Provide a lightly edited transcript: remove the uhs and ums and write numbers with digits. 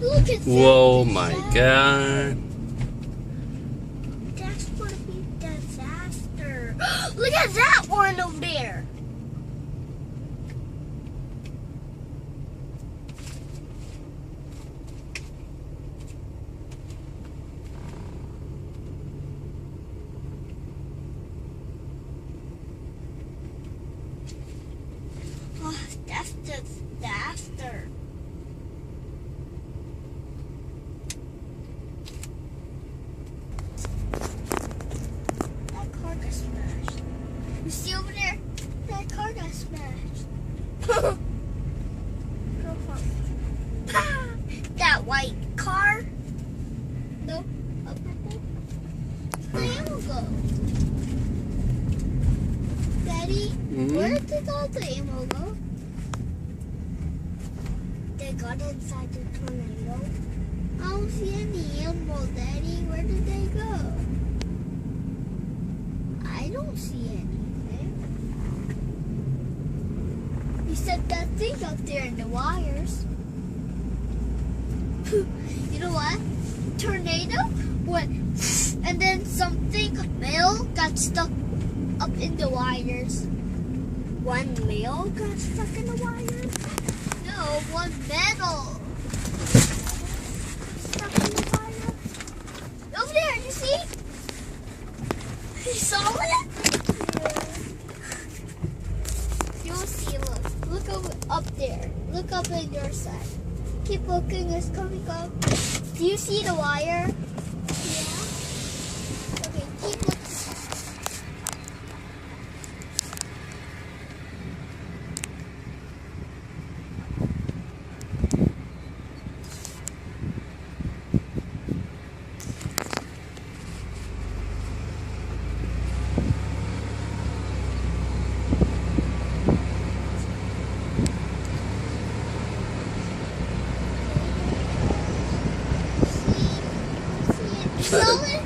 Look at that. Whoa, my God. That's gonna be disaster. Look at that one over there. Oh, that's disaster. That car got smashed. You see over there? That car got smashed. Go home. That white car. Nope. A purple. Where will go? Daddy, where did all the ammo go? They got inside the tornado. I don't see any ammo, Daddy. Where did they go? I don't see anything. You said that thing up there in the wires. You know what? Tornado went, and then something metal got stuck up in the wires. One metal got stuck in the wires? No, one metal. Stuck in the wire. Over there, you see? You saw it? Yeah. You'll see, look up there. Look up on your side. Keep looking, it's coming up. Do you see the wire? Yeah. Okay, keep looking. See it?